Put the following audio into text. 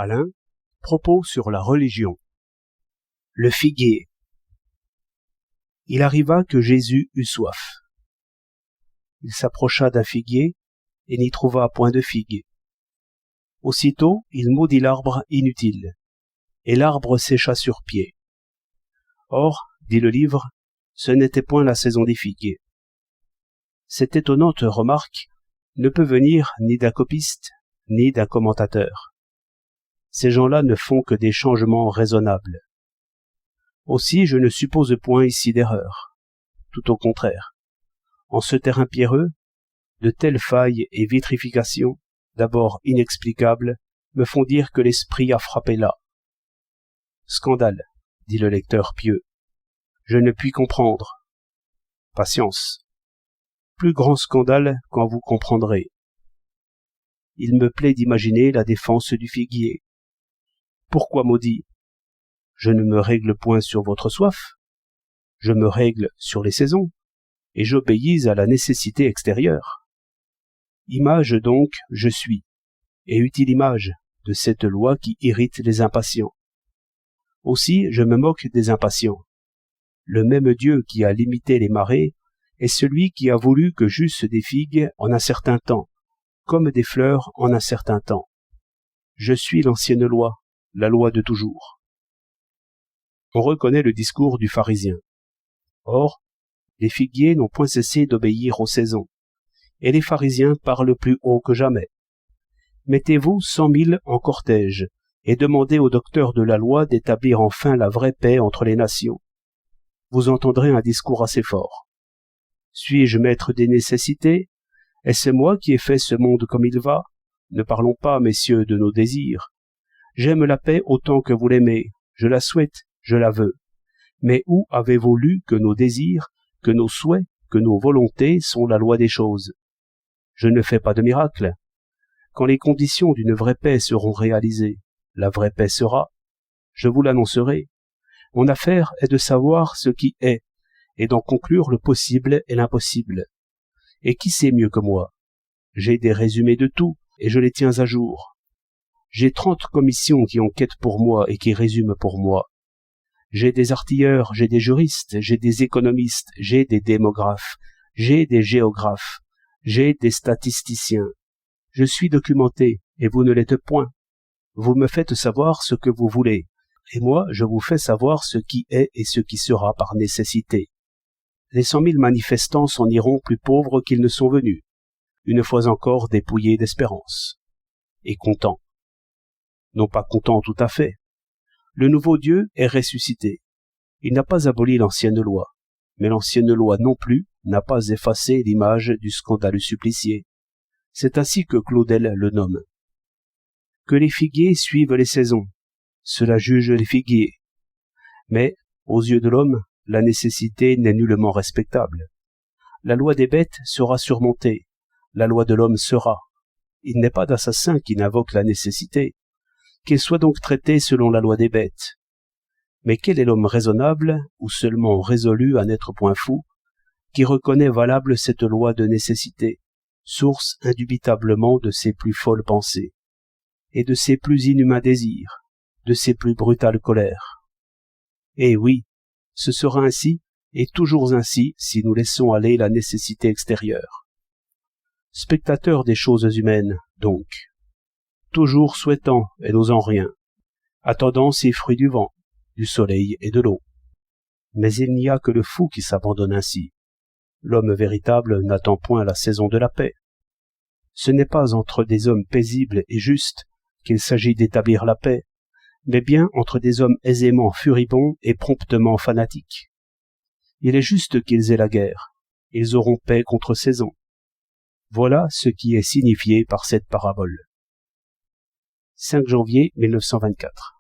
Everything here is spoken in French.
Alain, propos sur la religion. Le figuier. Il arriva que Jésus eut soif. Il s'approcha d'un figuier et n'y trouva point de figues. Aussitôt, il maudit l'arbre inutile, et l'arbre sécha sur pied. Or, dit le livre, ce n'était point la saison des figues. Cette étonnante remarque ne peut venir ni d'un copiste, ni d'un commentateur. Ces gens-là ne font que des changements raisonnables. Aussi, je ne suppose point ici d'erreur. Tout au contraire. En ce terrain pierreux, de telles failles et vitrifications, d'abord inexplicables, me font dire que l'esprit a frappé là. Scandale, dit le lecteur pieux. Je ne puis comprendre. Patience. Plus grand scandale quand vous comprendrez. Il me plaît d'imaginer la défense du figuier. Pourquoi maudit? Je ne me règle point sur votre soif, je me règle sur les saisons, et j'obéis à la nécessité extérieure. Image donc je suis, et utile image de cette loi qui irrite les impatients. Aussi je me moque des impatients. Le même Dieu qui a limité les marées est celui qui a voulu que j'eusse des figues en un certain temps, comme des fleurs en un certain temps. Je suis l'ancienne loi, la loi de toujours. On reconnaît le discours du pharisien. Or, les figuiers n'ont point cessé d'obéir aux saisons, et les pharisiens parlent plus haut que jamais. Mettez-vous 100 000 en cortège, et demandez au docteur de la loi d'établir enfin la vraie paix entre les nations. Vous entendrez un discours assez fort. Suis-je maître des nécessités? Est-ce moi qui ai fait ce monde comme il va? Ne parlons pas, messieurs, de nos désirs. J'aime la paix autant que vous l'aimez, je la souhaite, je la veux. Mais où avez-vous lu que nos désirs, que nos souhaits, que nos volontés sont la loi des choses? Je ne fais pas de miracle. Quand les conditions d'une vraie paix seront réalisées, la vraie paix sera. Je vous l'annoncerai. Mon affaire est de savoir ce qui est, et d'en conclure le possible et l'impossible. Et qui sait mieux que moi? J'ai des résumés de tout, et je les tiens à jour. J'ai 30 commissions qui enquêtent pour moi et qui résument pour moi. J'ai des artilleurs, j'ai des juristes, j'ai des économistes, j'ai des démographes, j'ai des géographes, j'ai des statisticiens. Je suis documenté, et vous ne l'êtes point. Vous me faites savoir ce que vous voulez, et moi je vous fais savoir ce qui est et ce qui sera par nécessité. Les 100 000 manifestants s'en iront plus pauvres qu'ils ne sont venus, une fois encore dépouillés d'espérance, et contents. Non pas contents tout à fait. Le nouveau Dieu est ressuscité. Il n'a pas aboli l'ancienne loi, mais l'ancienne loi non plus n'a pas effacé l'image du scandaleux supplicié. C'est ainsi que Claudel le nomme. Que les figuiers suivent les saisons, cela juge les figuiers. Mais, aux yeux de l'homme, la nécessité n'est nullement respectable. La loi des bêtes sera surmontée, la loi de l'homme sera. Il n'est pas d'assassin qui n'invoque la nécessité. Qu'il soit donc traité selon la loi des bêtes. Mais quel est l'homme raisonnable, ou seulement résolu à n'être point fou, qui reconnaît valable cette loi de nécessité, source indubitablement de ses plus folles pensées, et de ses plus inhumains désirs, de ses plus brutales colères? Eh oui, ce sera ainsi, et toujours ainsi, si nous laissons aller la nécessité extérieure. Spectateurs des choses humaines, donc, toujours souhaitant et n'osant rien, attendant ces fruits du vent, du soleil et de l'eau. Mais il n'y a que le fou qui s'abandonne ainsi. L'homme véritable n'attend point la saison de la paix. Ce n'est pas entre des hommes paisibles et justes qu'il s'agit d'établir la paix, mais bien entre des hommes aisément furibonds et promptement fanatiques. Il est juste qu'ils aient la guerre. Ils auront paix contre saison. Voilà ce qui est signifié par cette parabole. 5 janvier 1924.